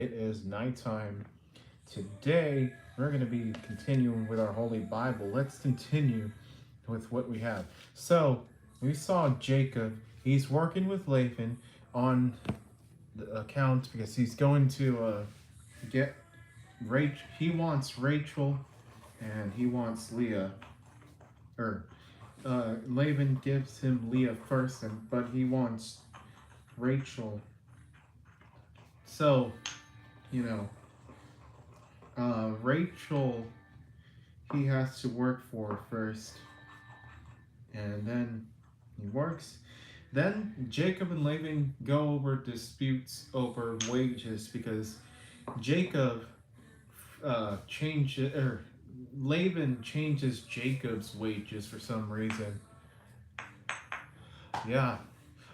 It is nighttime. Today, we're going to be continuing with our Holy Bible. Let's continue with what we have. So, we saw Jacob. He's working with Laban on the account because he's going to get Rachel. He wants Rachel and he wants Leah. Or Laban gives him Leah first, but he wants Rachel. So, you know, Rachel, he has to work for first, and then he works. Then Jacob and Laban go over disputes over wages because Jacob changes, or Laban changes Jacob's wages for some reason. Yeah.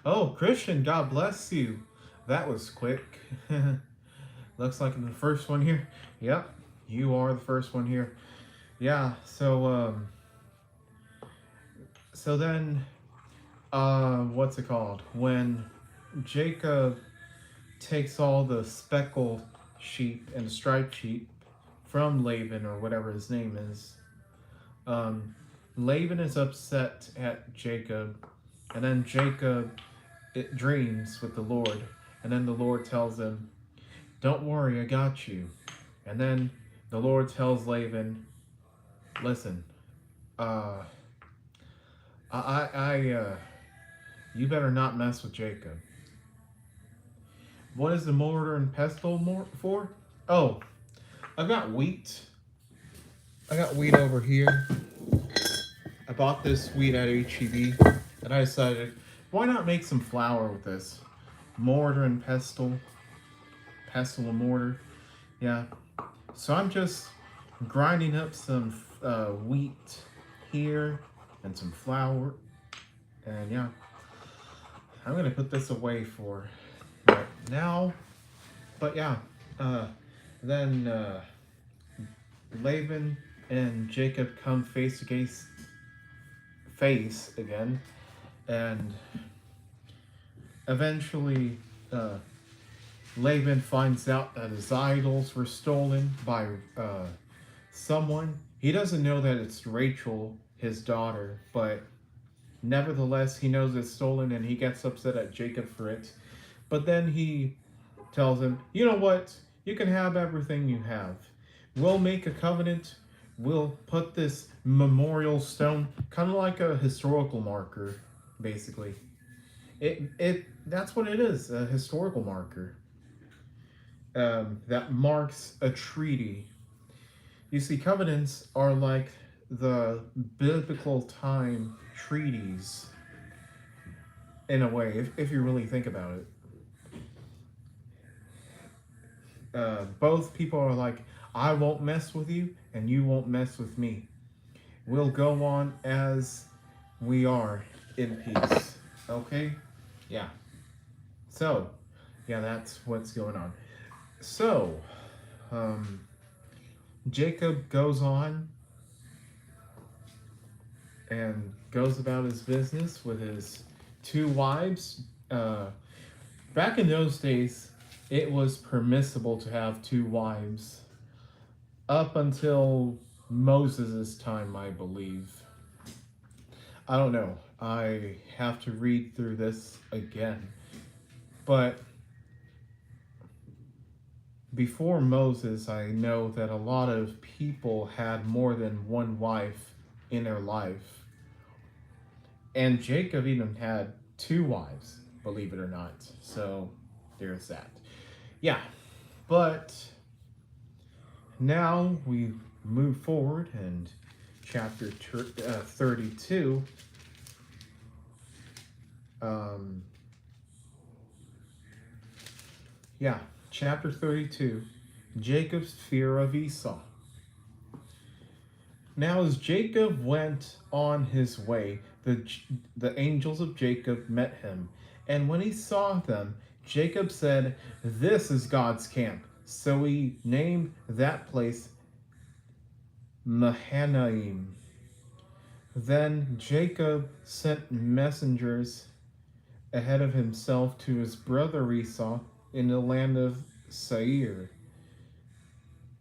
Oh, Christian, God bless you. That was quick. Looks like the first one here. Yep, you are the first one here. Yeah. So then, what's it called? When Jacob takes all the speckled sheep and the striped sheep from Laban or whatever his name is, um, Laban is upset at Jacob, and then Jacob it dreams with the Lord, and then the Lord tells him, "Don't worry, I got you." And then the Lord tells Laban, "Listen, uh, you better not mess with Jacob." What is the mortar and pestle for? Oh, I've got wheat. I got wheat over here. I bought this wheat at HEB, and I decided, why not make some flour with this? Mortar and pestle and mortar. Yeah. So I'm just grinding up some wheat here and some flour, and yeah, I'm gonna put this away for right now. But yeah, uh, then Laban and Jacob come face again, and eventually Laban finds out that his idols were stolen by someone. He doesn't know that it's Rachel, his daughter, but nevertheless, he knows it's stolen and he gets upset at Jacob for it. But then he tells him, "You know what? You can have everything you have. We'll make a covenant. We'll put this memorial stone, kind of like a historical marker, basically. It that's what it is, a historical marker that marks a treaty. You see, covenants are like the biblical time treaties in a way, if you really think about it. Both people are like, I won't mess with you, and you won't mess with me. We'll go on as we are in peace. Okay? Yeah. So, yeah, that's what's going on. So, um, Jacob goes on and goes about his business with his two wives. Back in those days, it was permissible to have two wives up until Moses' time, I believe. I don't know. I have to read through this again. But before Moses, I know that a lot of people had more than one wife in their life. And Jacob even had two wives, believe it or not. So there's that. Yeah, but now we move forward and chapter 32. Um, yeah, chapter 32, Jacob's fear of Esau. Now, as Jacob went on his way, the angels of Jacob met him. And when he saw them, Jacob said, "This is God's camp." So he named that place Mahanaim. Then Jacob sent messengers ahead of himself to his brother Esau in the land of Seir,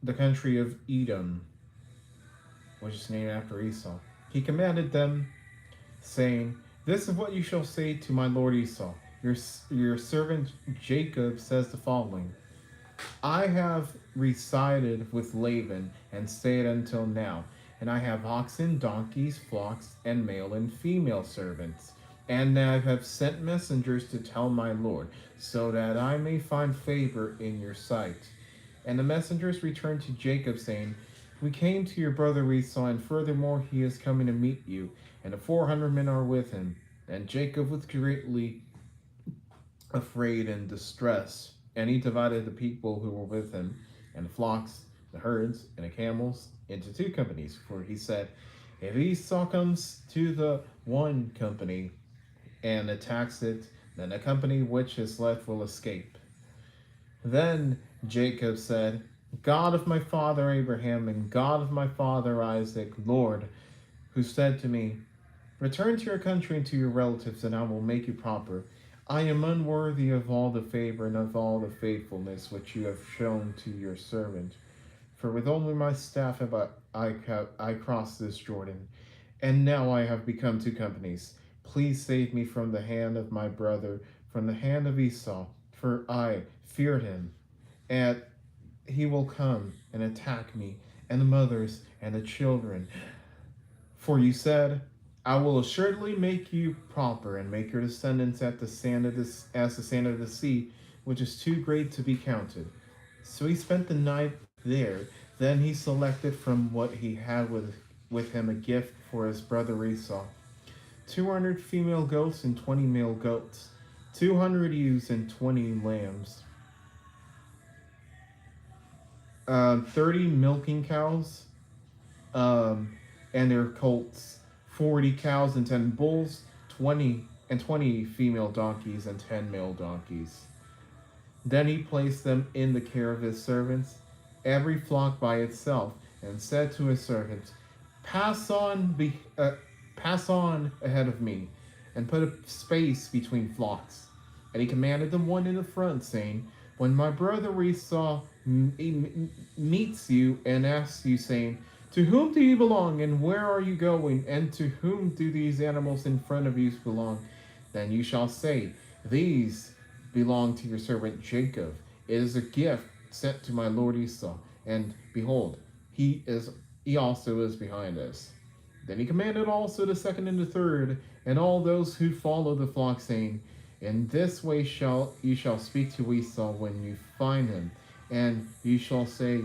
the country of Edom, which is named after Esau. He commanded them, saying, "This is what you shall say to my lord Esau. Your servant Jacob says the following: I have resided with Laban and stayed until now, and I have oxen, donkeys, flocks, and male and female servants. And I have sent messengers to tell my lord, so that I may find favor in your sight." And the messengers returned to Jacob, saying, "We came to your brother Esau, and furthermore he is coming to meet you, and the 400 men are with him." And Jacob was greatly afraid and distressed, and he divided the people who were with him, and the flocks, the herds, and the camels into two companies. For he said, "If Esau comes to the one company and attacks it, then the company which is left will escape." Then Jacob said, "God of my father Abraham and God of my father Isaac, Lord, who said to me, 'Return to your country and to your relatives, and I will make you proper,' I am unworthy of all the favor and of all the faithfulness which you have shown to your servant. For with only my staff have I crossed this Jordan, and now I have become two companies. Please save me from the hand of my brother, from the hand of Esau, for I feared him, and he will come and attack me, and the mothers and the children. For you said, I will assuredly make you proper, and make your descendants as the sand of the sea, which is too great to be counted." So he spent the night there. Then he selected from what he had with him a gift for his brother Esau: 200 female goats and 20 male goats, 200 ewes and 20 lambs, 30 milking cows, and their colts, 40 cows and 10 bulls, 20 female donkeys and 10 male donkeys. Then he placed them in the care of his servants, every flock by itself, and said to his servants, "Pass on, pass on ahead of me, and put a space between flocks." And he commanded the one in the front, saying, "When my brother Esau meets you and asks you, saying, 'To whom do you belong, and where are you going, and to whom do these animals in front of you belong?' then you shall say, 'These belong to your servant Jacob. It is a gift sent to my lord Esau, and behold, he also is behind us.'" Then he commanded also the second and the third, and all those who follow the flock, saying, "In this way you shall speak to Esau when you find him, and you shall say,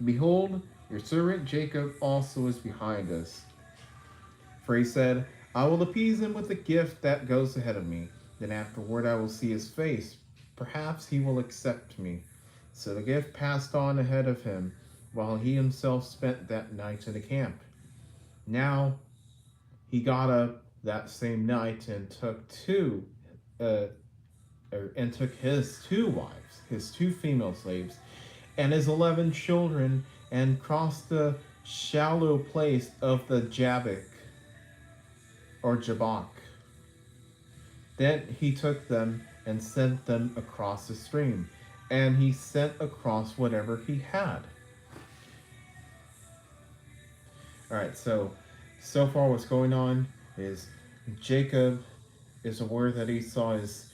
'Behold, your servant Jacob also is behind us.' For he said, 'I will appease him with the gift that goes ahead of me. Then afterward I will see his face. Perhaps he will accept me.' So the gift passed on ahead of him, while he himself spent that night in the camp. Now he got up that same night and took his two wives, his two female slaves, and his 11 children, and crossed the shallow place of the Jabbok. Then he took them and sent them across the stream, and he sent across whatever he had. Alright, so far what's going on is Jacob is aware that Esau is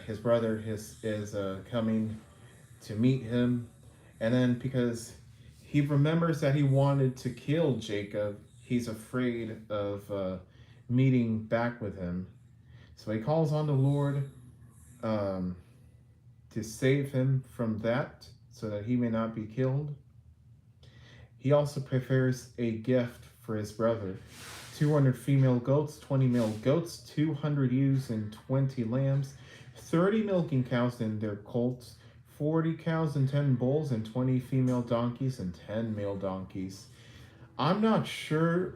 his brother is coming to meet him, and then because he remembers that he wanted to kill Jacob, he's afraid of meeting back with him. So he calls on the Lord to save him from that, so that he may not be killed. He also prepares a gift for his brother: 200 female goats, 20 male goats, 200 ewes and 20 lambs, 30 milking cows and their colts, 40 cows and 10 bulls, and 20 female donkeys and 10 male donkeys. I'm not sure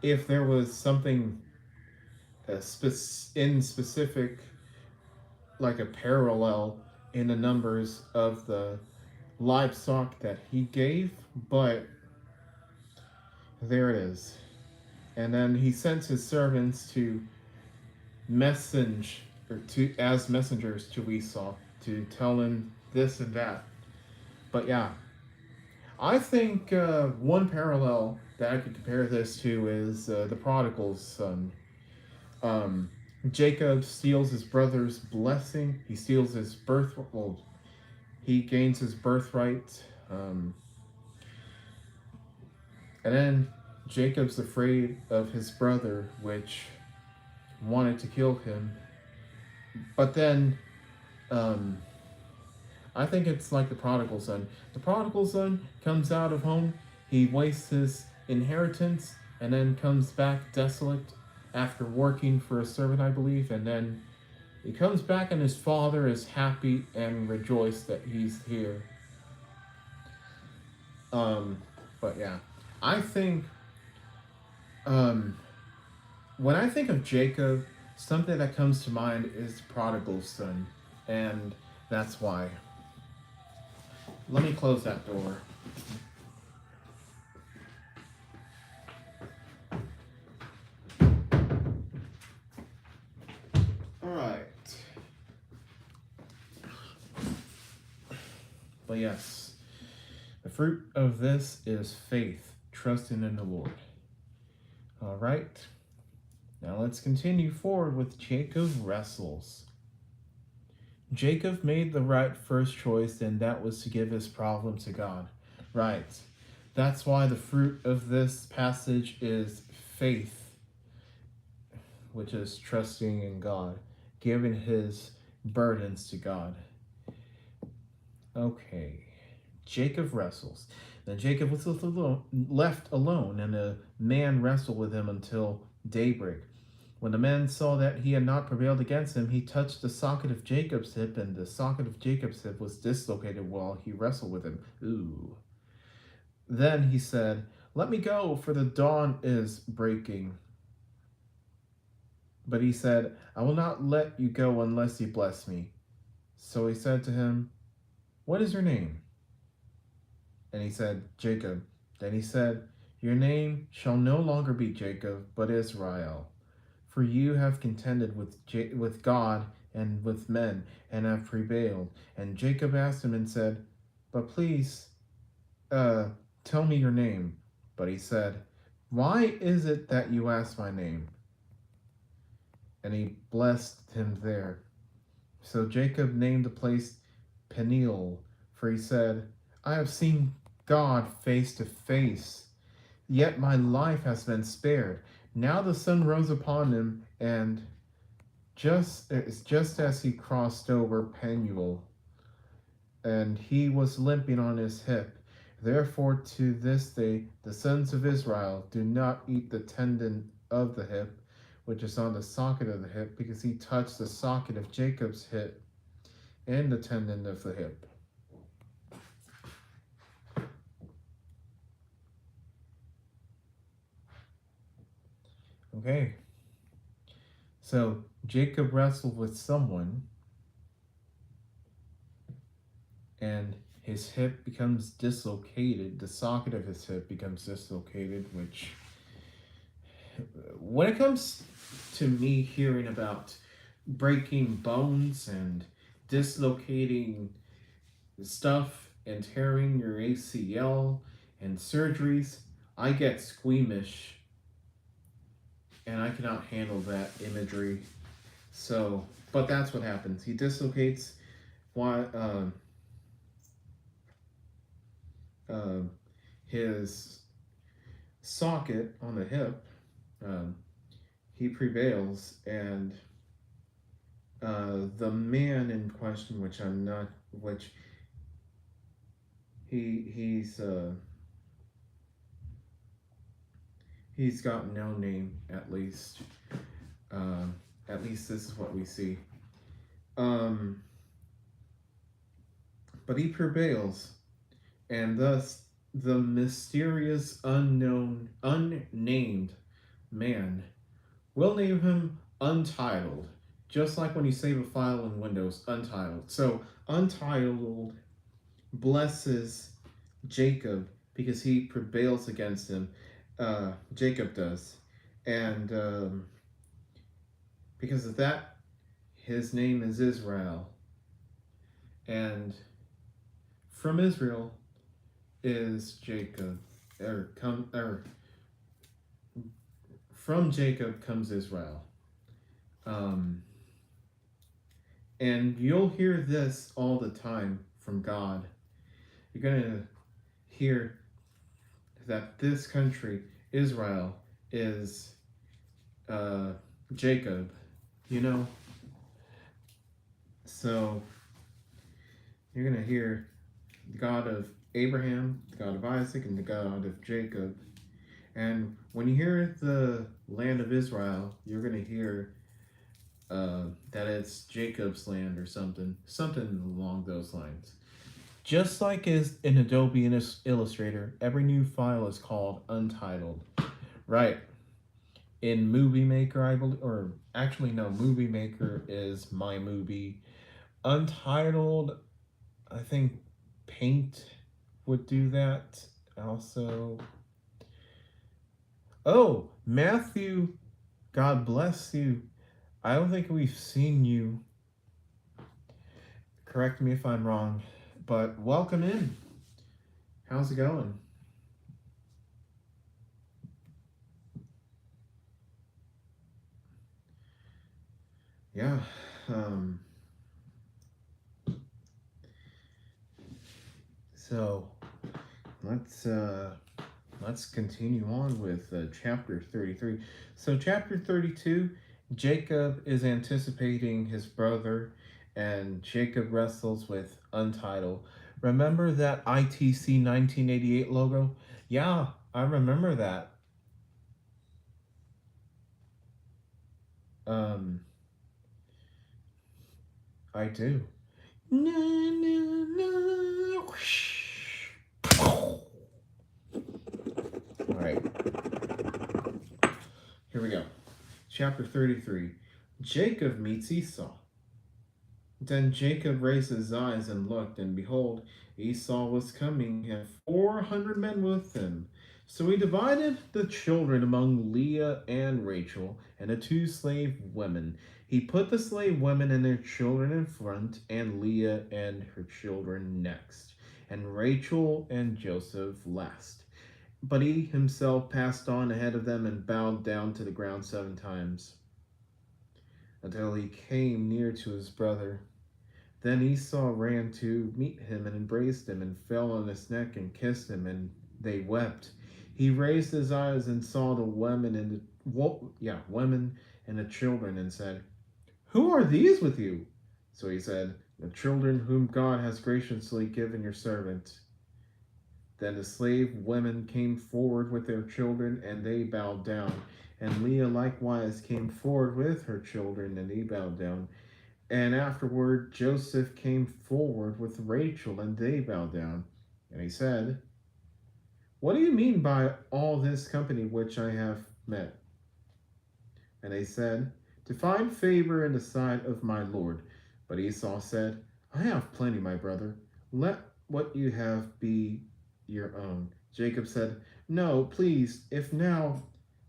if there was something in specific, like a parallel in the numbers of the livestock that he gave, but there it is. And then he sent his servants to or to as messengers to Esau to tell him this and that. But yeah, I think one parallel that I could compare this to is the prodigal son. Um, Jacob steals his brother's blessing. He steals his birth. Well, he gains his birthright, and then Jacob's afraid of his brother, which wanted to kill him. But then, um, I think it's like the prodigal son. The prodigal son comes out of home, he wastes his inheritance, and then comes back desolate after working for a servant, I believe, and then he comes back and his father is happy and rejoiced that he's here. Um, but yeah, I think um, when I think of Jacob, something that comes to mind is prodigal son, and that's why. Let me close that door. All right. But yes, the fruit of this is faith, trusting in the Lord. All right. Now let's continue forward with Jacob wrestles. Jacob made the right first choice, and that was to give his problem to God. Right. That's why the fruit of this passage is faith, which is trusting in God, giving his burdens to God. Okay. Jacob wrestles. Then Jacob was left alone, and a man wrestled with him until daybreak. When the man saw that he had not prevailed against him, he touched the socket of Jacob's hip, and the socket of Jacob's hip was dislocated while he wrestled with him. Ooh. Then he said, "Let me go, for the dawn is breaking." But he said, "I will not let you go unless you bless me." So he said to him, "What is your name?" And he said, "Jacob." Then he said, "Your name shall no longer be Jacob, but Israel. For you have contended with God and with men, and have prevailed." And Jacob asked him and said, "But please, tell me your name." But he said, "Why is it that you ask my name?" And he blessed him there. So Jacob named the place Peniel, for he said, "I have seen God face to face, yet my life has been spared." Now the sun rose upon him, and just as he crossed over Peniel, and he was limping on his hip. Therefore, to this day, the sons of Israel do not eat the tendon of the hip, which is on the socket of the hip, because he touched the socket of Jacob's hip and the tendon of the hip. Okay. So Jacob wrestled with someone, and his hip becomes dislocated. The socket of his hip becomes dislocated, which, when it comes to me hearing about breaking bones and dislocating stuff and tearing your ACL and surgeries, I get squeamish and I cannot handle that imagery. So, but that's what happens. He dislocates his socket on the hip. Um, he prevails, and the man in question, which I'm not, which he's got no name, at least. At least this is what we see. But he prevails, and thus the mysterious, unknown, unnamed man, we'll name him Untitled, just like when you save a file in Windows, Untitled. So Untitled blesses Jacob because he prevails against him. Jacob does, and because of that, His name is Israel. And from Israel is Jacob. From Jacob comes Israel. Um, and you'll hear this all the time from God. You're going to hear that this country, Israel, is Jacob, you know? So you're going to hear the God of Abraham, the God of Isaac, and the God of Jacob. And when you hear the land of Israel, you're going to hear that it's Jacob's land or something along those lines. Just like is in Adobe Illustrator, every new file is called Untitled. Right. In Movie Maker, I believe, or actually no, Movie Maker is My Movie. Untitled, I think Paint would do that. Also, oh, Matthew, God bless you. I don't think we've seen you. Correct me if I'm wrong, but welcome in. How's it going? Yeah. So let's continue on with chapter 33. So chapter 32, Jacob is anticipating his brother, and Jacob wrestles with Untitled. Remember that ITC 1988 logo? Yeah, I remember that. Um, I do. Na, na, na, All right, here we go. Chapter 33. Jacob meets Esau. Then Jacob raised his eyes and looked, and behold, Esau was coming, and 400 men with him. So he divided the children among Leah and Rachel, and the two slave women. He put the slave women and their children in front, and Leah and her children next, and Rachel and Joseph last. But he himself passed on ahead of them and bowed down to the ground 7 times, until he came near to his brother. Then Esau ran to meet him and embraced him and fell on his neck and kissed him, and they wept. He raised his eyes and saw the women and the children, and said, "Who are these with you?" So he said, "The children whom God has graciously given your servant." Then the slave women came forward with their children, and they bowed down. And Leah likewise came forward with her children, and they bowed down. And afterward Joseph came forward with Rachel, and they bowed down. And he said, "What do you mean by all this company which I have met?" And they said, "To find favor in the sight of my Lord." But Esau said, "I have plenty, my brother. Let what you have be your own." Jacob said, "No, please, if now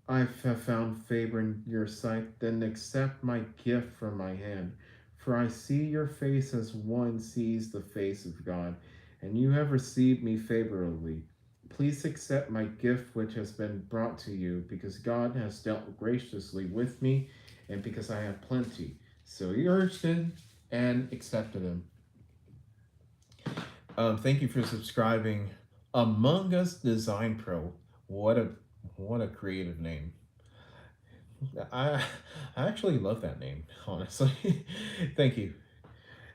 I have found favor in your sight, then accept my gift from my hand. For I see your face as one sees the face of God, and you have received me favorably. Please accept my gift which has been brought to you, because God has dealt graciously with me, and because I have plenty." So he urged him and accepted him. Thank you for subscribing. Among Us Design Pro. What a creative name. I actually love that name, honestly. Thank you.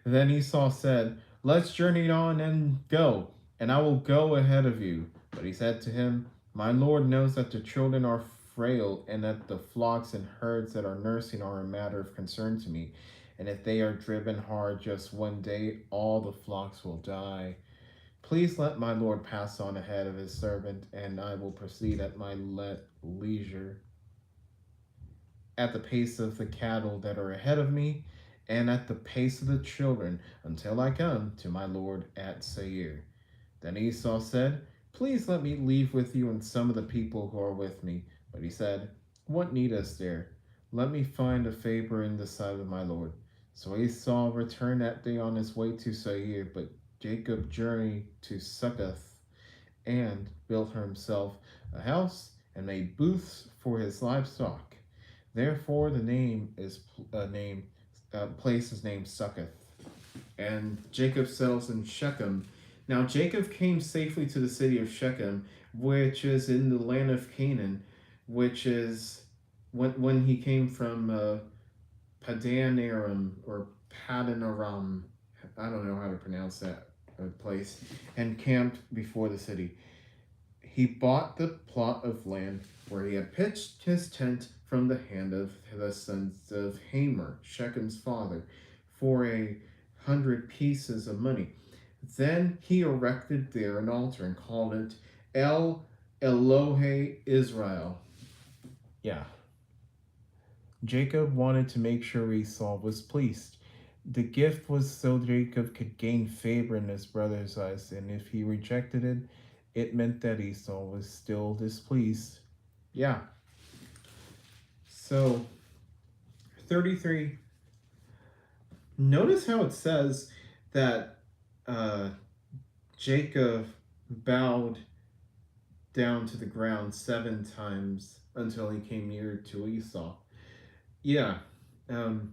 Then Esau said, "Let's journey on and go, and I will go ahead of you." But he said to him, "My Lord knows that the children are frail, and that the flocks and herds that are nursing are a matter of concern to me. And if they are driven hard just one day, all the flocks will die. Please let my Lord pass on ahead of his servant, and I will proceed at my leisure, at the pace of the cattle that are ahead of me, and at the pace of the children, until I come to my Lord at Seir." Then Esau said, "Please let me leave with you and some of the people who are with me." But he said, "What need is there? Let me find a favor in the sight of my Lord." So Esau returned that day on his way to Seir, but Jacob journeyed to Succoth and built for himself a house and made booths for his livestock. Therefore, the name is place is named Succoth. And Jacob settles in Shechem. Now Jacob came safely to the city of Shechem, which is in the land of Canaan, which is when he came from Padan Aram or Padan Aram. I don't know how to pronounce that place, and camped before the city. He bought the plot of land where he had pitched his tent from the hand of the sons of Hamor, Shechem's father, for 100 pieces of money. Then he erected there an altar and called it El Elohe Israel. Yeah. Jacob wanted to make sure Esau was pleased. The gift was so Jacob could gain favor in his brother's eyes, and if he rejected it, it meant that Esau was still displeased. Yeah. So, 33. Notice how it says that Jacob bowed down to the ground 7 times until he came near to Esau. Yeah. The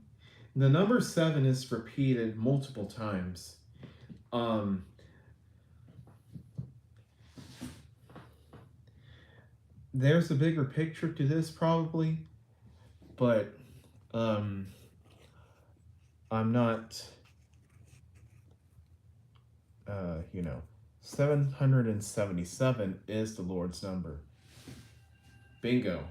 number 7 is repeated multiple times. There's a bigger picture to this probably, but I'm not 777 is the Lord's number. Bingo.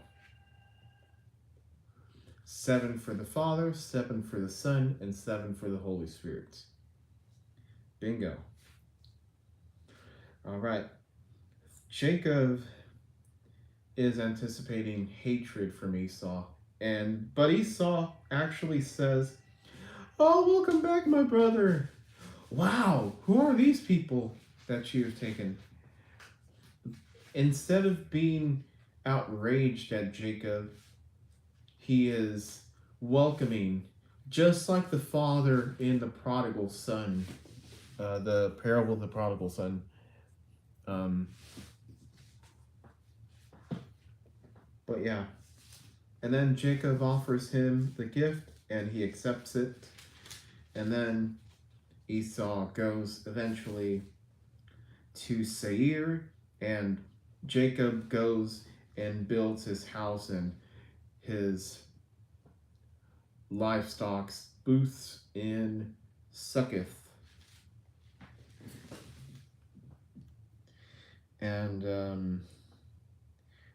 7 for the Father, 7 for the Son, and 7 for the Holy Spirit. Bingo. All right. Jacob is anticipating hatred from Esau, but Esau actually says, "Oh, welcome back, my brother. Wow, who are these people that you have taken?" Instead of being outraged at Jacob, he is welcoming, just like the father in the prodigal son, the parable of the prodigal son. But yeah. And then Jacob offers him the gift, and he accepts it. And then Esau goes eventually to Seir, and Jacob goes and builds his house and his livestock booths in Succoth. And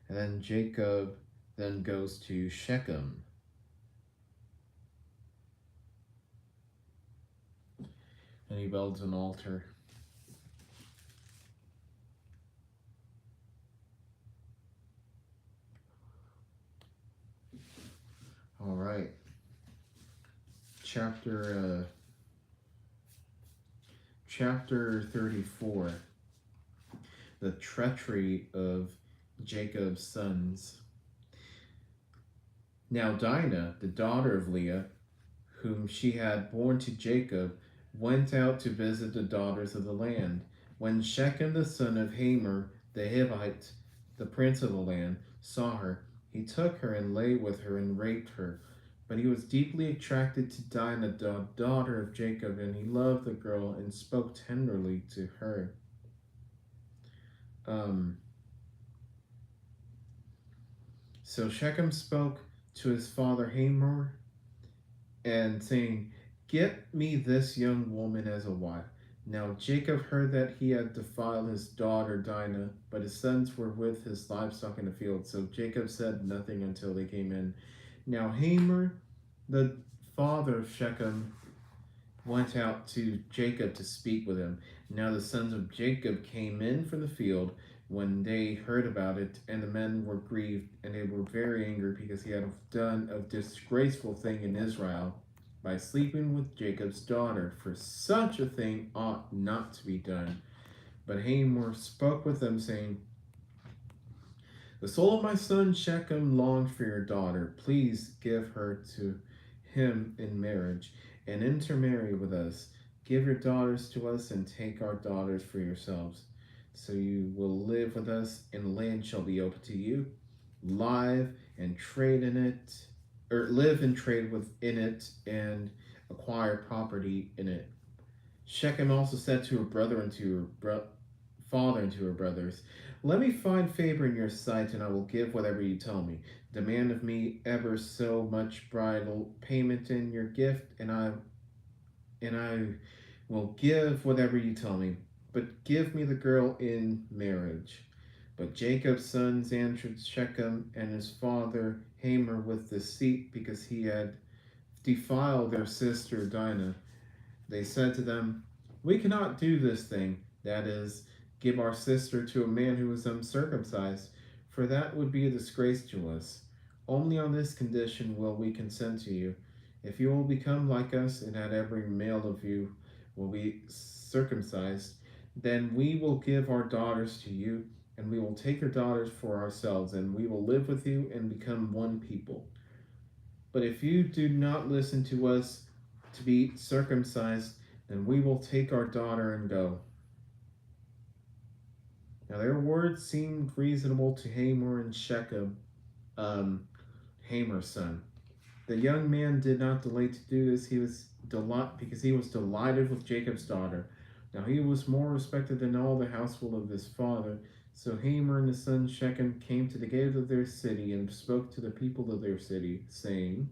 then Jacob then goes to Shechem. And he builds an altar. All right. Chapter 34. The treachery of Jacob's sons. Now Dinah, the daughter of Leah, whom she had borne to Jacob, went out to visit the daughters of the land. When Shechem the son of Hamor the Hivite, the prince of the land, saw her, he took her and lay with her and raped her. But he was deeply attracted to Dinah, the daughter of Jacob, and he loved the girl and spoke tenderly to her. So Shechem spoke to his father Hamor, and saying, "Get me this young woman as a wife." Now Jacob heard that he had defiled his daughter Dinah, but his sons were with his livestock in the field. So Jacob said nothing until they came in. Now Hamor, the father of Shechem, went out to Jacob to speak with him. Now the sons of Jacob came in from the field when they heard about it, and the men were grieved, and they were very angry because he had done a disgraceful thing in Israel by sleeping with Jacob's daughter, for such a thing ought not to be done. But Hamor spoke with them, saying, "The soul of my son Shechem longed for your daughter. Please give her to him in marriage." and intermarry with us. Give your daughters to us, and take our daughters for yourselves. So you will live with us, and the land shall be open to you. Live and trade in it, or live and trade within it, and acquire property in it. Shechem also said to her brother and to her father and to her brothers, let me find favor in your sight, and I will give whatever you tell me. Demand of me ever so much bridal payment in your gift, and I will give whatever you tell me. But give me the girl in marriage. But Jacob's sons answered Shechem and his father Hamor with deceit, because he had defiled their sister Dinah. They said to them, we cannot do this thing, that is, give our sister to a man who is uncircumcised, for that would be a disgrace to us. Only on this condition will we consent to you. If you will become like us, and that every male of you will be circumcised, then we will give our daughters to you, and we will take your daughters for ourselves, and we will live with you and become one people. But if you do not listen to us to be circumcised, then we will take our daughter and go. Now their words seemed reasonable to Hamor and Shechem, Hamor's son. The young man did not delay to do this. Because he was delighted with Jacob's daughter. Now he was more respected than all the household of his father. So Hamor and his son Shechem came to the gate of their city and spoke to the people of their city, saying,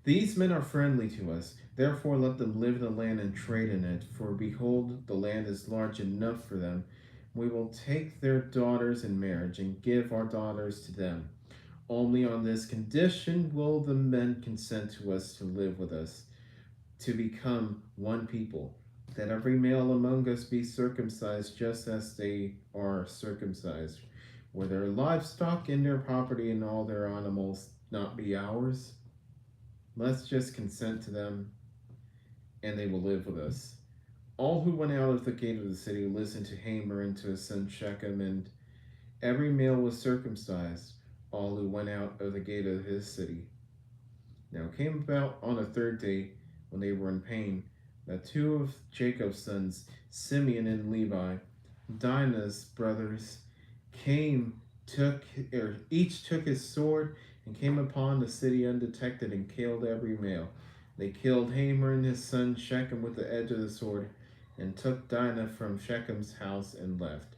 these men are friendly to us, therefore let them live in the land and trade in it, for behold, the land is large enough for them. We will take their daughters in marriage, and give our daughters to them. Only on this condition will the men consent to us to live with us, to become one people, that every male among us be circumcised just as they are circumcised. Were their livestock and their property and all their animals not be ours? Let's just consent to them, and they will live with us. All who went out of the gate of the city listened to Hamor and to his son Shechem, and every male was circumcised, all who went out of the gate of his city. Now it came about on the third day, when they were in pain, that two of Jacob's sons, Simeon and Levi, Dinah's brothers, each took his sword, and came upon the city undetected, and killed every male. They killed Hamor and his son Shechem with the edge of the sword, and took Dinah from Shechem's house and left.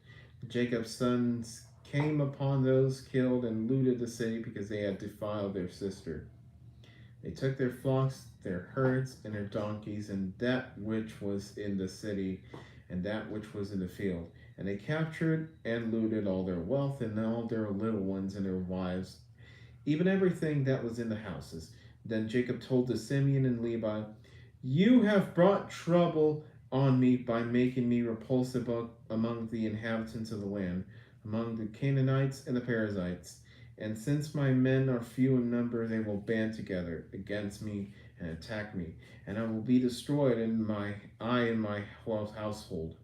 Jacob's sons came upon those killed and looted the city, because they had defiled their sister. They took their flocks, their herds, and their donkeys, and that which was in the city, and that which was in the field. And they captured and looted all their wealth, and all their little ones and their wives, even everything that was in the houses. Then Jacob told to Simeon and Levi, you have brought trouble on me by making me repulsive among the inhabitants of the land, among the Canaanites and the Perizzites. And since my men are few in number, they will band together against me and attack me, and I will be destroyed in my household.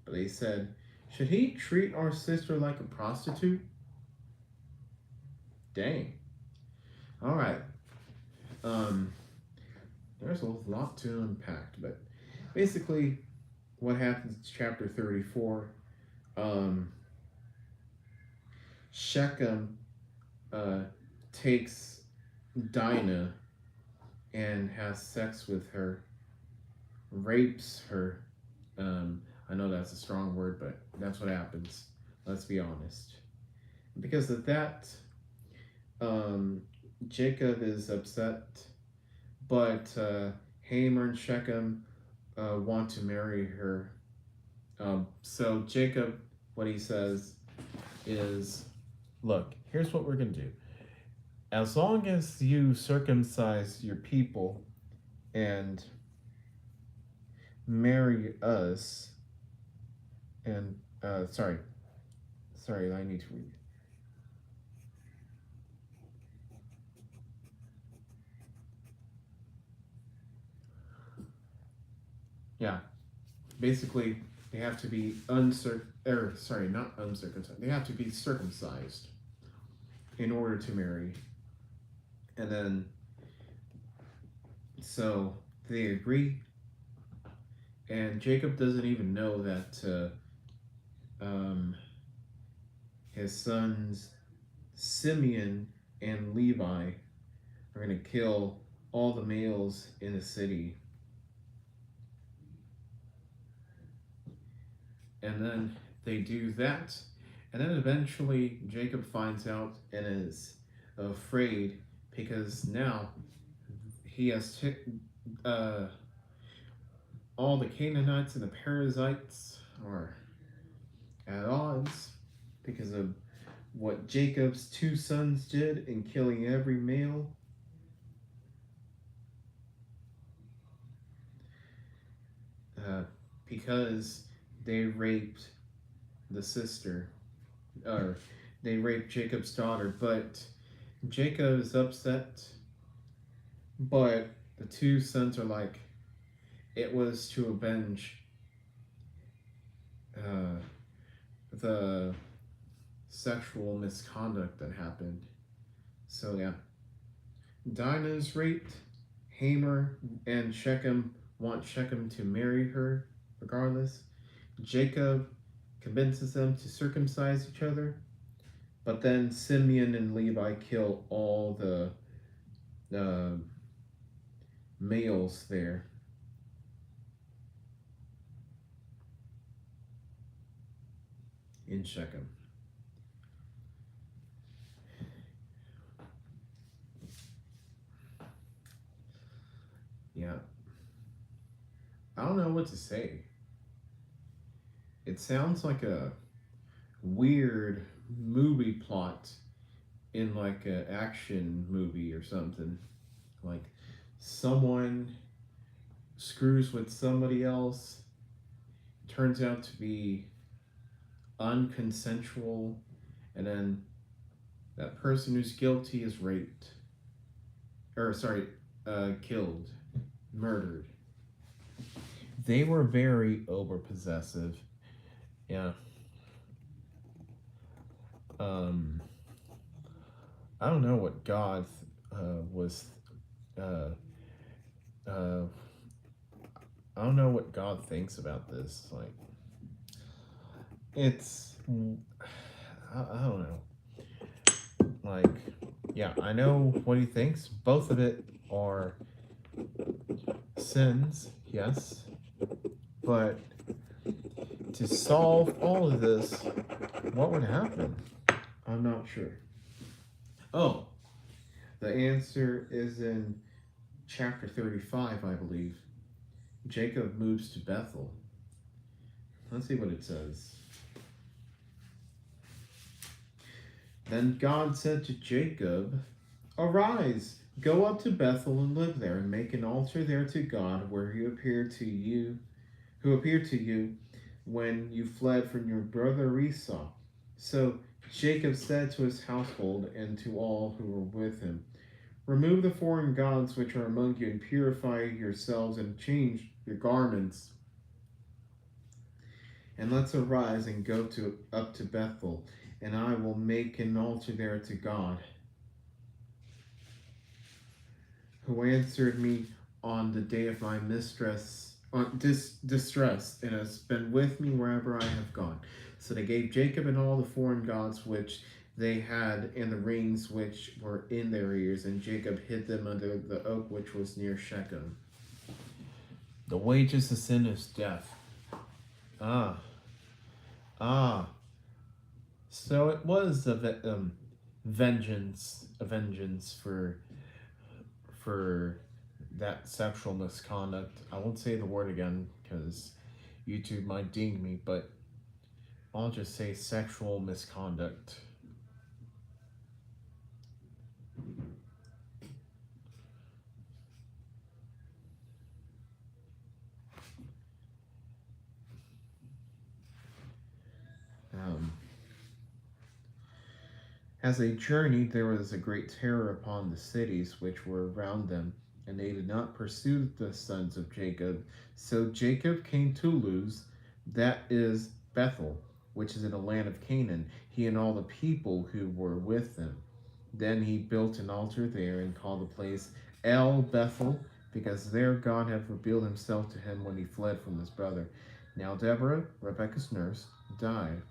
But they said, should he treat our sister like a prostitute? Dang. All right. There's a lot to unpack, but basically, what happens in chapter 34? Shechem takes Dinah and has sex with her, rapes her. I know that's a strong word, but that's what happens. Let's be honest. Because of that, Jacob is upset, but Hamor and Shechem want to marry her. So Jacob, what he says is, look, here's what we're going to do. As long as you circumcise your people and marry us, and, sorry, I need to read. Yeah, basically, they have to be not uncircumcised. They have to be circumcised in order to marry. And then So they agree, and Jacob doesn't even know that um, his sons Simeon and Levi are going to kill all the males in the city. And then they do that. And then eventually Jacob finds out and is afraid because now he has uh, all the Canaanites and the Perizzites are at odds because of what Jacob's two sons did in killing every male. Uh, because they raped the sister, or they raped Jacob's daughter. But Jacob is upset, but the two sons are like, it was to avenge uh, the sexual misconduct that happened. So yeah, Dinah is raped. Hamer and Shechem want Shechem to marry her regardless. Jacob convinces them to circumcise each other, but then Simeon and Levi kill all the uh, males there. In Shechem. Yeah. I don't know what to say. It sounds like a weird movie plot in like an action movie or something. Like someone screws with somebody else, turns out to be unconsensual, and then that person who's guilty is raped. Or, sorry, killed, murdered. They were very over possessive. Yeah. Um, I don't know what God was. Uh, uh, I don't know what God thinks about this. Like, it's. I don't know. Like, yeah, I know what he thinks. Both of it are sins, yes. But to solve all of this, what would happen? I'm not sure. Oh, the answer is in chapter 35, I believe. Jacob moves to Bethel. Let's see what it says. Then God said to Jacob, "Arise, go up to Bethel and live there, and make an altar there to God where he appeared to you, who appeared to you when you fled from your brother Esau." So Jacob said to his household and to all who were with him, "Remove the foreign gods which are among you, and purify yourselves, and change your garments. And let's arise and go up to Bethel, and I will make an altar there to God, who answered me on the day of my distress, and has been with me wherever I have gone." So they gave Jacob and all the foreign gods which they had, and the rings which were in their ears, and Jacob hid them under the oak which was near Shechem. The wages of sin is death. Ah, ah. So it was a vengeance for that sexual misconduct. I won't say the word again because YouTube might ding me, but I'll just say sexual misconduct. Um, as they journeyed, there was a great terror upon the cities which were around them, and they did not pursue the sons of Jacob. So Jacob came to Luz, that is Bethel, which is in the land of Canaan, he and all the people who were with him. Then he built an altar there and called the place El Bethel, because there God had revealed himself to him when he fled from his brother. Now Deborah, Rebekah's nurse, died,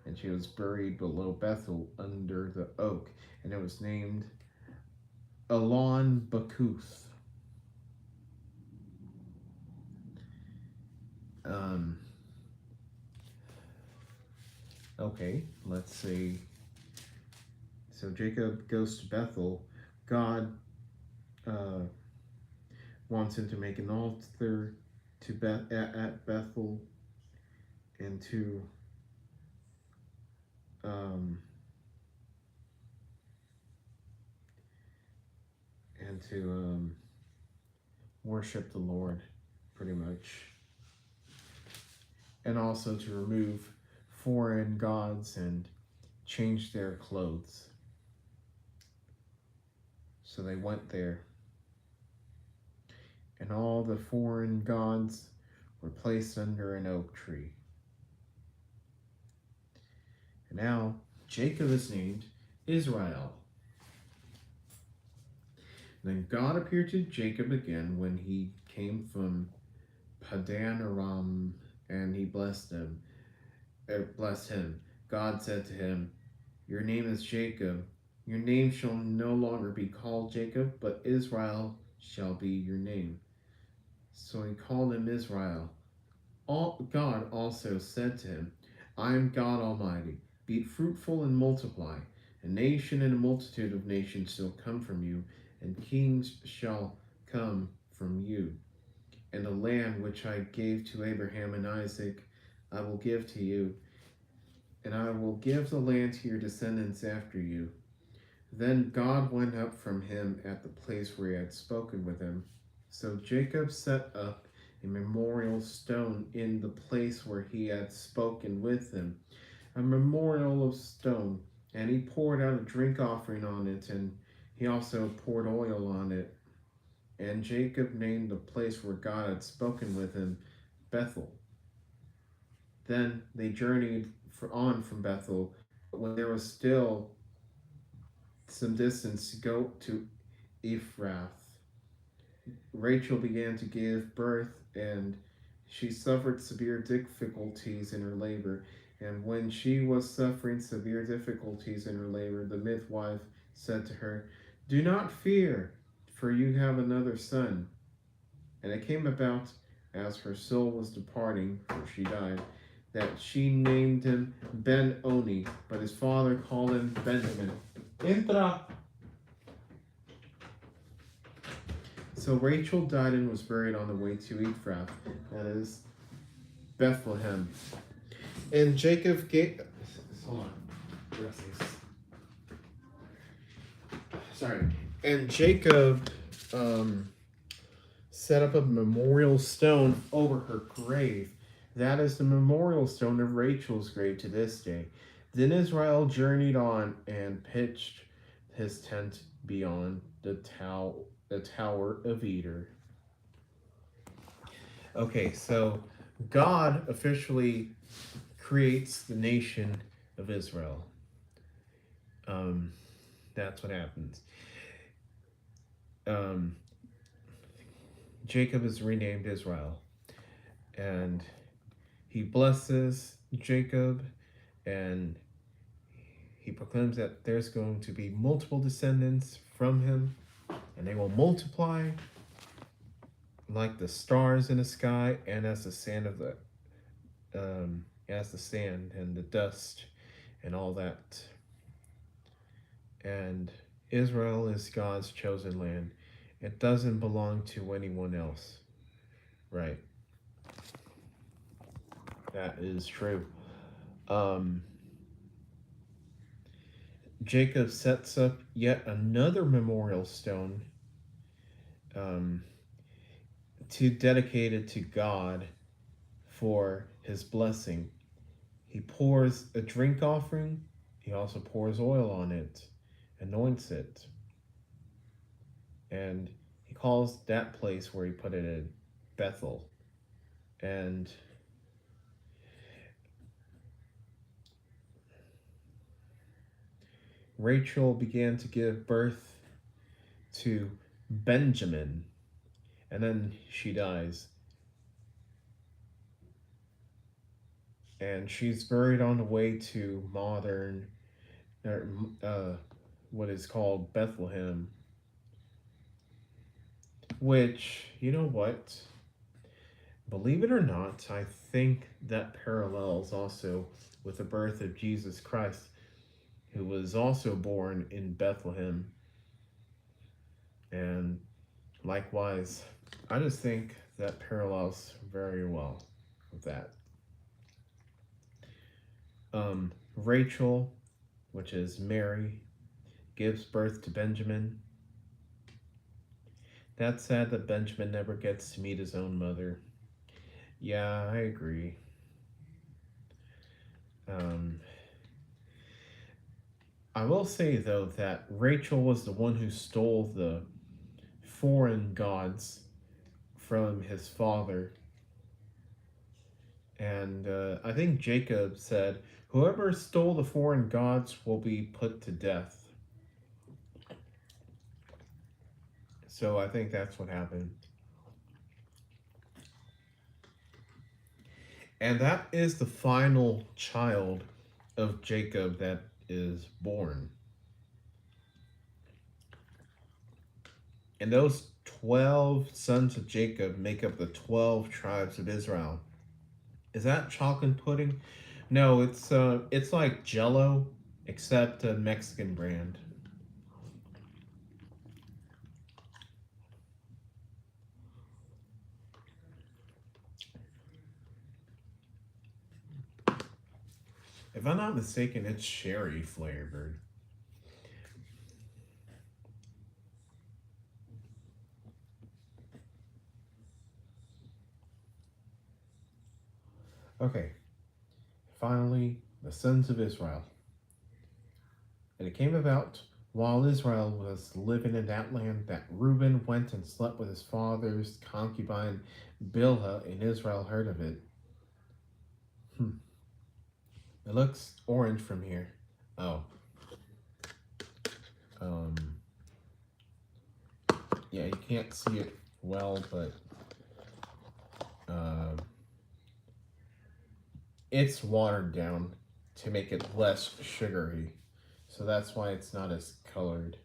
and she was buried below Bethel under the oak, and it was named Elon Bakuth. Um, okay, let's see. So Jacob goes to Bethel. God wants him to make an altar to at Bethel and to um, worship the Lord, pretty much, and also to remove foreign gods and change their clothes. So they went there, and all the foreign gods were placed under an oak tree. And now Jacob is named Israel. Then God appeared to Jacob again when he came from Padan Aram, and he blessed him. God said to him, "Your name is Jacob. Your name shall no longer be called Jacob, but Israel shall be your name." So he called him Israel. God also said to him, "I am God Almighty. Be fruitful and multiply. A nation and a multitude of nations shall come from you, and kings shall come from you. And the land which I gave to Abraham and Isaac, I will give to you, and I will give the land to your descendants after you." Then God went up from him at the place where he had spoken with him. So Jacob set up a memorial stone in the place where he had spoken with him, a memorial of stone, and he poured out a drink offering on it, and he also poured oil on it. And Jacob named the place where God had spoken with him Bethel. Then they journeyed on from Bethel, but when there was still some distance to go to Ephrath, Rachel began to give birth, and she suffered severe difficulties in her labor. And when she was suffering severe difficulties in her labor, the midwife said to her, "Do not fear, for you have another son." And it came about, as her soul was departing, for she died, that she named him Ben-Oni, but his father called him Benjamin. Entra! So Rachel died and was buried on the way to Ephrath, that is Bethlehem. And Jacob gave... Hold on. Sorry. And Jacob set up a memorial stone over her grave. That is the memorial stone of Rachel's grave to this day. Then Israel journeyed on and pitched his tent beyond the Tower of Eder. Okay, so God officially creates the nation of Israel. That's what happens. Jacob is renamed Israel, and he blesses Jacob, and he proclaims that there's going to be multiple descendants from him, and they will multiply like the stars in the sky, and as the sand of the as the sand and the dust and all that. And Israel is God's chosen land. It doesn't belong to anyone else. Right. That is true. Jacob sets up yet another memorial stone to dedicate it to God for his blessing. He pours a drink offering. He also pours oil on it, anoints it. And he calls that place where he put it in Bethel. And Rachel began to give birth to Benjamin. and then she dies. And she's buried on the way to modern, uh, what is called Bethlehem. Which, you know what? Believe it or not, I think that parallels also with the birth of Jesus Christ, who was also born in Bethlehem. And likewise, I just think that parallels very well with that. Rachel, which is Mary, gives birth to Benjamin. That's sad that Benjamin never gets to meet his own mother. Yeah, I agree. Um, I will say, though, that Rachel was the one who stole the foreign gods from his father. And I think Jacob said, whoever stole the foreign gods will be put to death. So I think that's what happened. And that is the final child of Jacob that is born. And those 12 sons of Jacob make up the 12 tribes of Israel. Is that chocolate pudding? No, it's like Jello, except a Mexican brand. If I'm not mistaken, it's cherry flavored. Okay, finally, the sons of Israel. And it came about while Israel was living in that land that Reuben went and slept with his father's concubine Bilhah, and Israel heard of it. It looks orange from here. Oh. Um, yeah, you can't see it well, but it's watered down to make it less sugary. So that's why it's not as colored.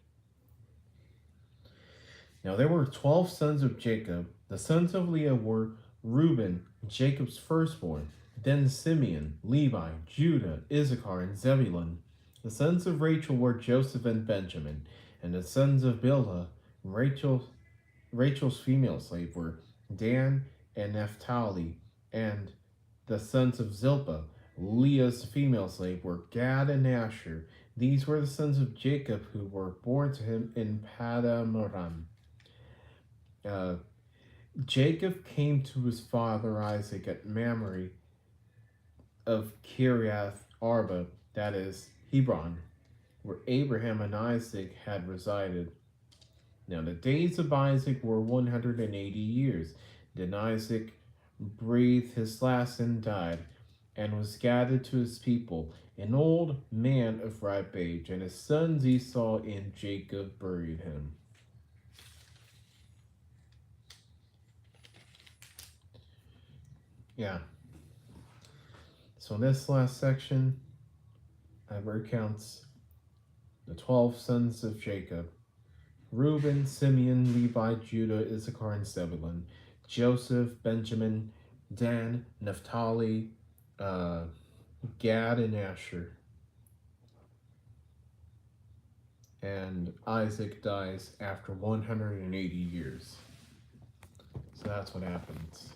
Now there were 12 sons of Jacob. The sons of Leah were Reuben, Jacob's firstborn, then Simeon, Levi, Judah, Issachar, and Zebulun. The sons of Rachel were Joseph and Benjamin. And the sons of Bilhah, Rachel's female slave, were Dan and Naphtali. And the sons of Zilpah, Leah's female slave, were Gad and Asher. These were the sons of Jacob who were born to him in Padamaram. Jacob came to his father Isaac at Mamre of Kiriath Arba, that is, Hebron, where Abraham and Isaac had resided. Now the days of Isaac were 180 years. Then Isaac breathed his last and died, and was gathered to his people, an old man of ripe age, and his sons Esau and Jacob buried him. Yeah. So in this last section, I recounts the 12 sons of Jacob: Reuben, Simeon, Levi, Judah, Issachar, and Zebulun; Joseph, Benjamin, Dan, Naphtali, Gad, and Asher. And Isaac dies after 180 years. So that's what happens.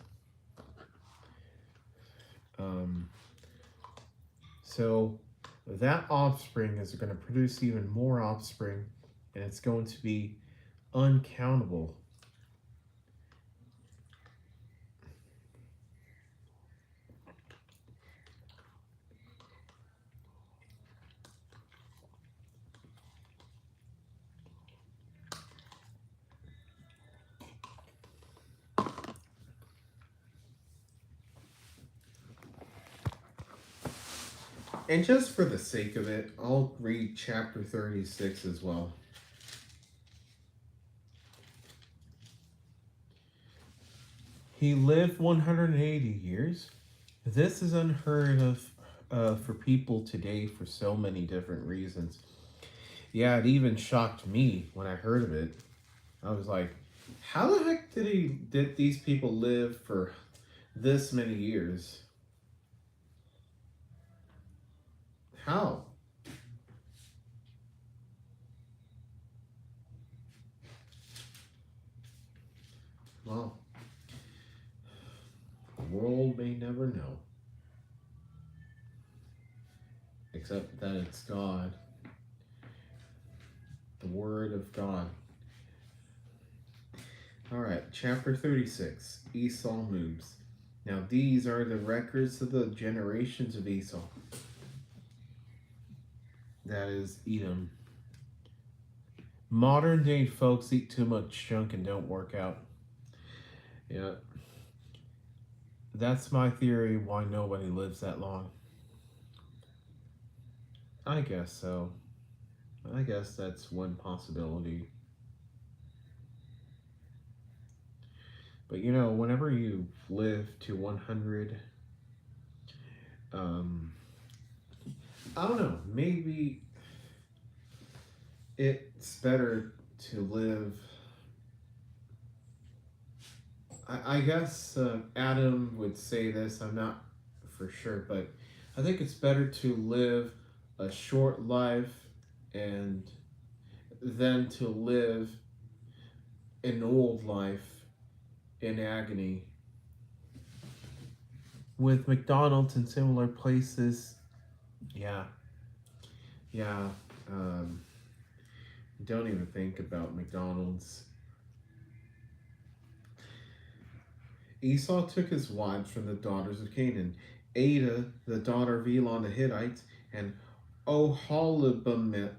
So that offspring is going to produce even more offspring, and it's going to be uncountable. And just for the sake of it, I'll read chapter 36 as well. He lived 180 years. This is unheard of for people today for so many different reasons. Yeah, it even shocked me when I heard of it. I was like, how the heck did these people live for this many years? How? Well, the world may never know, except that it's God, the Word of God. All right, chapter 36, Esau moves. Now these are the records of the generations of Esau. That is Edom. Modern day folks eat too much junk and don't work out. Yeah. That's my theory why nobody lives that long. I guess so. I guess that's one possibility. But you know, whenever you live to 100, um, I don't know, maybe it's better to live. I guess Adam would say this, I'm not for sure, but I think it's better to live a short life and than to live an old life in agony. With McDonald's and similar places, yeah, yeah, um, don't even think about McDonald's. Esau took his wives from the daughters of Canaan, Ada, the daughter of Elon the Hittite, and Aholibamah,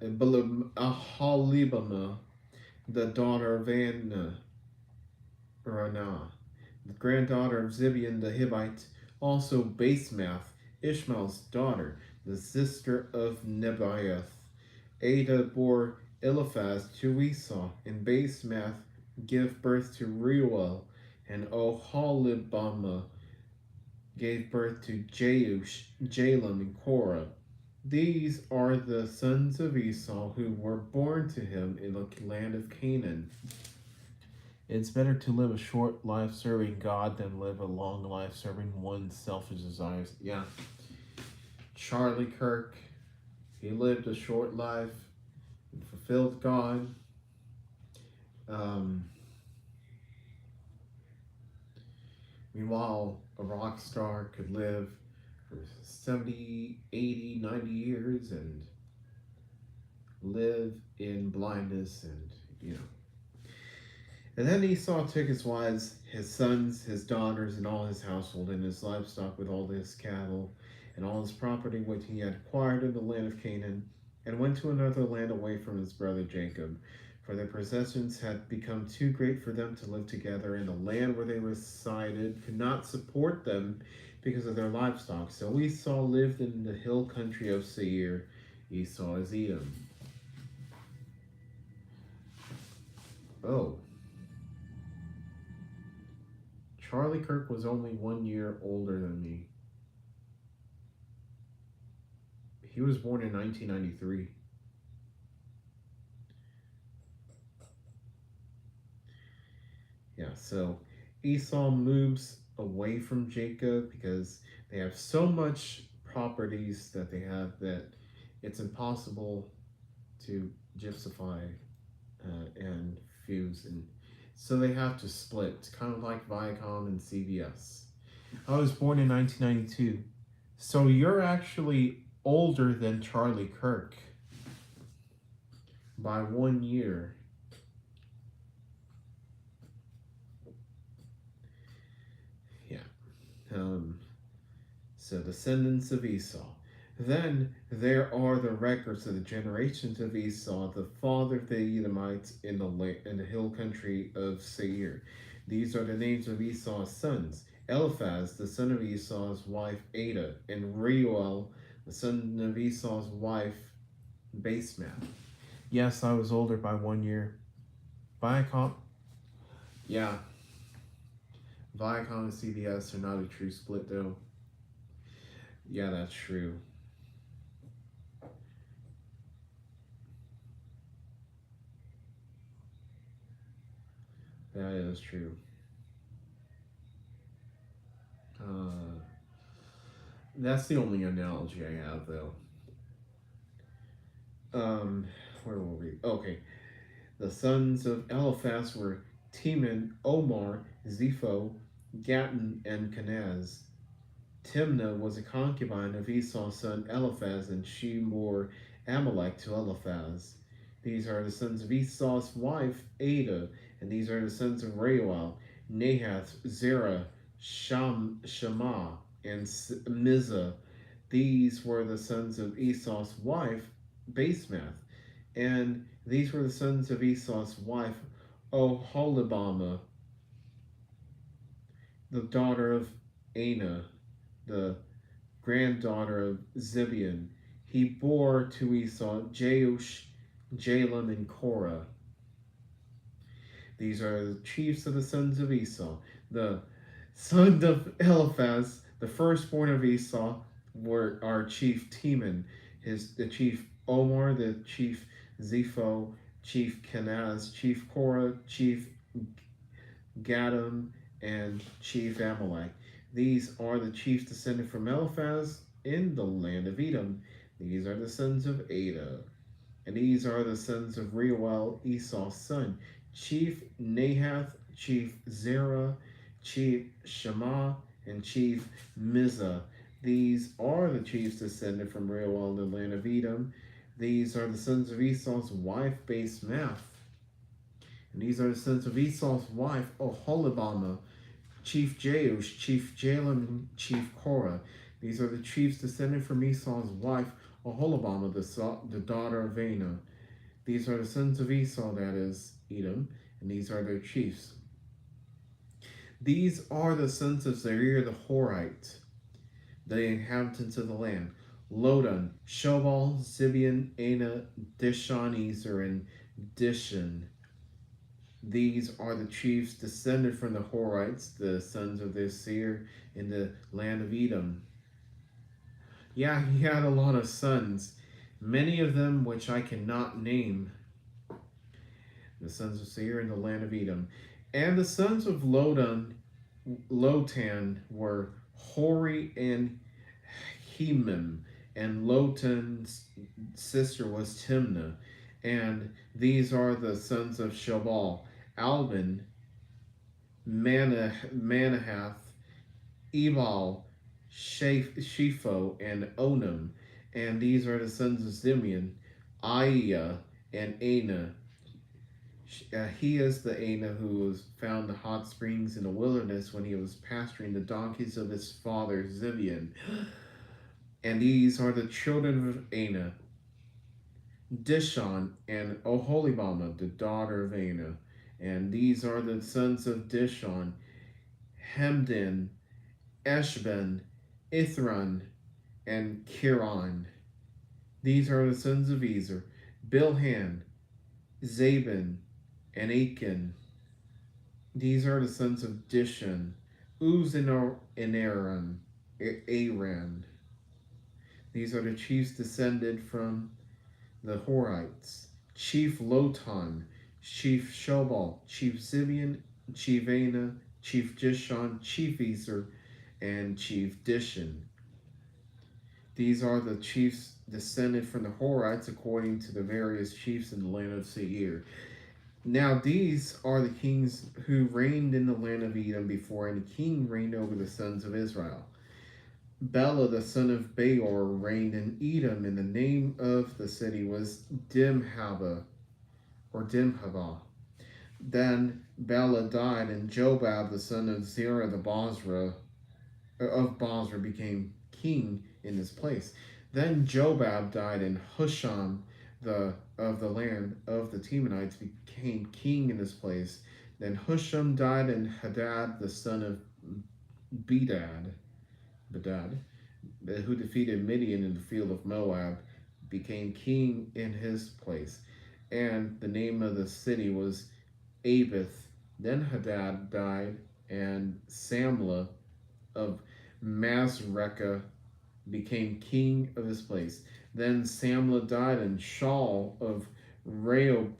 the daughter of Ranah, the granddaughter of Zibeon the Hivite, also Basemath, Ishmael's daughter, the sister of Nebaioth. Ada bore Eliphaz to Esau, and Basemath gave birth to Reuel, and Oholibamah gave birth to Jeush, Jalem, and Korah. These are the sons of Esau who were born to him in the land of Canaan. It's better to live a short life serving God than live a long life serving one's selfish desires. Yeah. Charlie Kirk, he lived a short life and fulfilled God. Um, Meanwhile, a rock star could live for 70, 80, 90 years and live in blindness and, you know. And then Esau took his wives, his sons, his daughters, and all his household, and his livestock with all his cattle, and all his property which he had acquired in the land of Canaan, and went to another land away from his brother Jacob. For their possessions had become too great for them to live together, and the land where they resided could not support them because of their livestock. So Esau lived in the hill country of Seir. Esau is Edom. Oh. Charlie Kirk was only 1 year older than me. He was born in 1993. Yeah, so Esau moves away from Jacob because they have so much properties that they have that it's impossible to gypsify and fuse, and so they have to split, kind of like Viacom and CBS. I was born in 1992, so you're actually older than Charlie Kirk by 1 year. Yeah. So descendants of Esau. Then there are the records of the generations of Esau, the father of the Edomites in the hill country of Seir. These are the names of Esau's sons: Eliphaz, the son of Esau's wife Ada, and Reuel, the son of Esau's wife Basemath. Yes, I was older by 1 year. By a comp. Yeah. Viacom and CBS are not a true split, though. Yeah, that's true. That is true. Uh, that's the only analogy I have, though. Um, where were we? Okay. The sons of Eliphaz were Teman, Omar, Zepho, Gattan, and Kenaz. Timnah was a concubine of Esau's son Eliphaz, and she bore Amalek to Eliphaz. These are the sons of Esau's wife Ada, and these are the sons of Reuel, Nahath, Zerah, Shema, and Mizah. These were the sons of Esau's wife Basemath, and these were the sons of Esau's wife Oholibamah, the daughter of Anah, the granddaughter of Zibeon. He bore to Esau Jeush, Jalem, and Korah. These are the chiefs of the sons of Esau. The son of Eliphaz, the firstborn of Esau, were our chief Teman, the chief Omar, the chief Zepho, chief Kenaz, chief Korah, chief Gadam, and chief Amalek. These are the chiefs descended from Eliphaz in the land of Edom. These are the sons of Ada. And these are the sons of Reuel, Esau's son. Chief Nahath, chief Zerah, chief Shema, and chief Mizah. These are the chiefs descended from Reuel in the land of Edom. These are the sons of Esau's wife, Basemath. And these are the sons of Esau's wife, Oholibamah, chief Jeush, chief Jalem, chief Korah. These are the chiefs descended from Esau's wife, Oholibamah, the daughter of Anah. These are the sons of Esau, that is, Edom, and these are their chiefs. These are the sons of Zarir the Horite, the inhabitants of the land. Lodan, Shobal, Zibeon, Anah, Dishon, Ezer, and Dishon. These are the chiefs descended from the Horites, the sons of their seer in the land of Edom. Yeah, he had a lot of sons, many of them which I cannot name. The sons of Seir in the land of Edom. And the sons of Lotan were Hori and Hemim, and Lotan's sister was Timnah. And these are the sons of Shobal, Alban, Manahath, Ebal, Shepho, and Onam. And these are the sons of Simeon, Aiah, and Anah. He is the Anah who found the hot springs in the wilderness when he was pasturing the donkeys of his father Zibeon. And these are the children of Anah, Dishon, and Oholibamah, the daughter of Anah. And these are the sons of Dishon, Hemdan, Eshban, Ithran, and Kiran. These are the sons of Ezer, Bilhan, Zabin, and Achan. These are the sons of Dishon, Uz and Aran. These are the chiefs descended from the Horites. Chief Lotan, Chief Shobal, Chief Zibeon, Chief Anah, Chief Dishon, Chief Ezer, and Chief Dishon. These are the chiefs descended from the Horites according to the various chiefs in the land of Seir. Now these are the kings who reigned in the land of Edom before any king reigned over the sons of Israel. Bela the son of Beor reigned in Edom, and the name of the city was Dimhaba or Dimhaba. Then Bela died, and Jobab the son of Zerah the Bozrah became king in his place. Then Jobab died, and Husham of the land of the Temanites became king in his place. Then Husham died, and Hadad the son of Bedad, who defeated Midian in the field of Moab, became king in his place. And the name of the city was Abith. Then Hadad died, and Samlah of Masrekah became king of his place. Then Samlah died, and Shaul of Rehoboth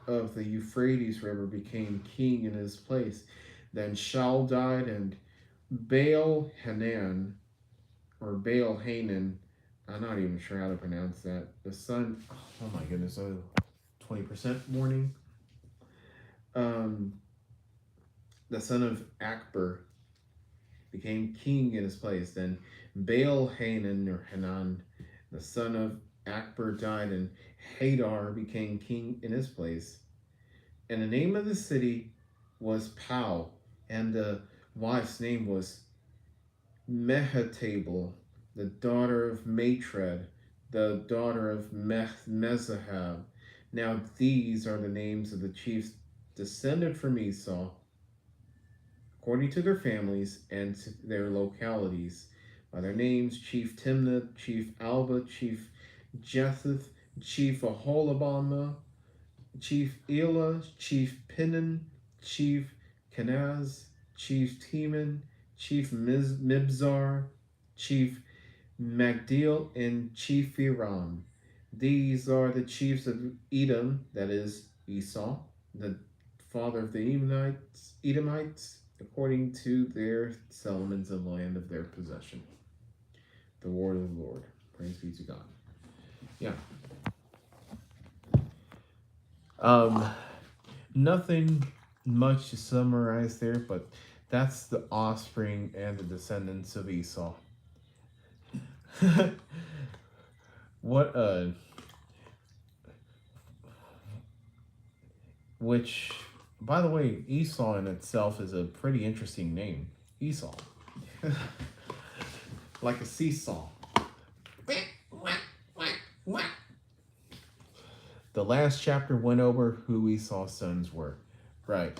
of the Euphrates River became king in his place. Then Shaul died, and Baal Hanan, or Baal Hanan, I'm not even sure how to pronounce that. The son, oh my goodness, 20% warning. Um, the son of Akbar became king in his place. Then Baal Hanan, or Hanan, the son of Akbar, died, and Hadar became king in his place. And the name of the city was Pau, and the wife's name was Mehetabel, the daughter of Matred, the daughter of Mezahab. Now these are the names of the chiefs descended from Esau, according to their families and to their localities. By their names: Chief Timnah, Chief Alba, Chief Jetheth, Chief Aholabama, Chief Elah, Chief Pinan, Chief Kenaz, Chief Teman, Chief Mibzar, Chief Magdiel, and Chief Iram. These are the chiefs of Edom, that is Esau, the father of the Edomites, according to their settlements in the land of their possession. The word of the Lord. Praise be to God. Yeah. Nothing much to summarize there, but that's the offspring and the descendants of Esau. What which, by the way, Esau in itself is a pretty interesting name. Esau. Like a seesaw. The last chapter went over who Esau's sons were. Right.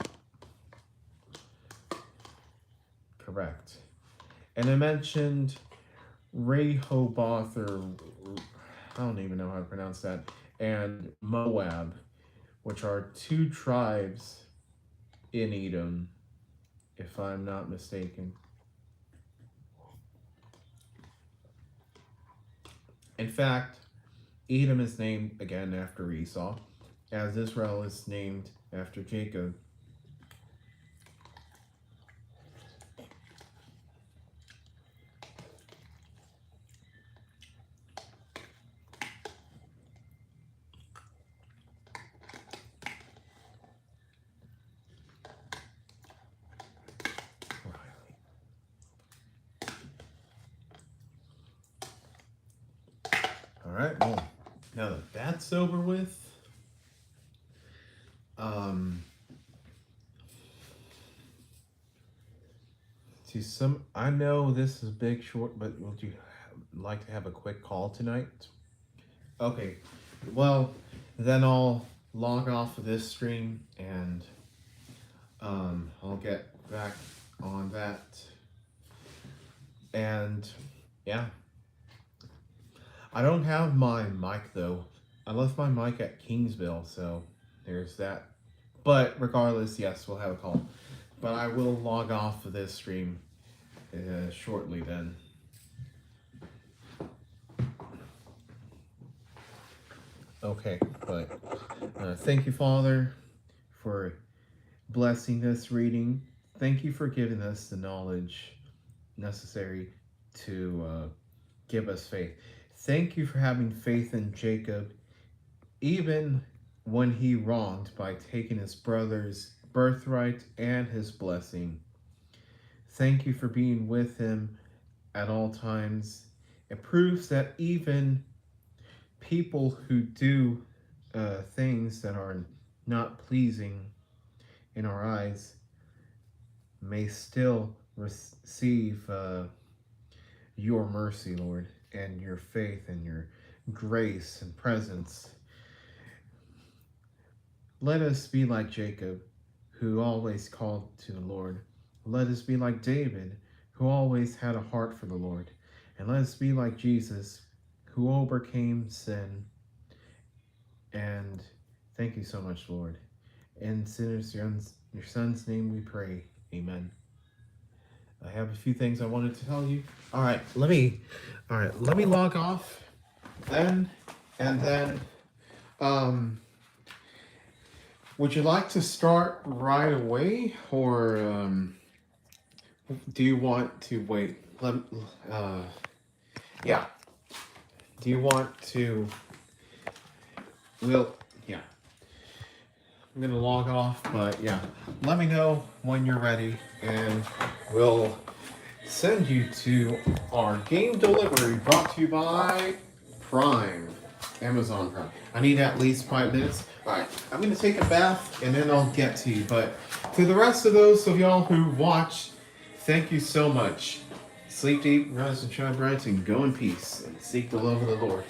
Correct. And I mentioned Rehoboth, or I don't even know how to pronounce that, and Moab, which are two tribes in Edom, if I'm not mistaken. In fact, Edom is named again after Esau, as Israel is named after Jacob. All right, well, now that that's over with, I know this is big short, but would you like to have a quick call tonight? Okay, well, then I'll log off of this stream and I'll get back on that. And yeah, I don't have my mic though. I left my mic at Kingsville, so there's that. But regardless, yes, we'll have a call. But I will log off of this stream shortly then. Okay, but thank you, Father, for blessing this reading. Thank you for giving us the knowledge necessary to give us faith. Thank you for having faith in Jacob, even when he wronged by taking his brother's birthright and his blessing. Thank you for being with him at all times. It proves that even people who do things that are not pleasing in our eyes may still receive your mercy, Lord, and your faith and your grace and presence. Let us be like Jacob, who always called to the Lord. Let us be like David, who always had a heart for the Lord. And let us be like Jesus, who overcame sin. And thank you so much, Lord. In sinners' In your son's name we pray. Amen. I have a few things I wanted to tell you. All right, let me log off then, and then, would you like to start right away, or do you want to wait? Yeah. Do you want to? Yeah. I'm gonna log off, but yeah, let me know when you're ready, and we'll send you to our game delivery brought to you by Prime, Amazon Prime. I need at least 5 minutes. All right, I'm gonna take a bath and then I'll get to you. But to the rest of those of y'all who watch, thank you so much. Sleep deep, rise and shine bright, and go in peace, and seek the love of the Lord.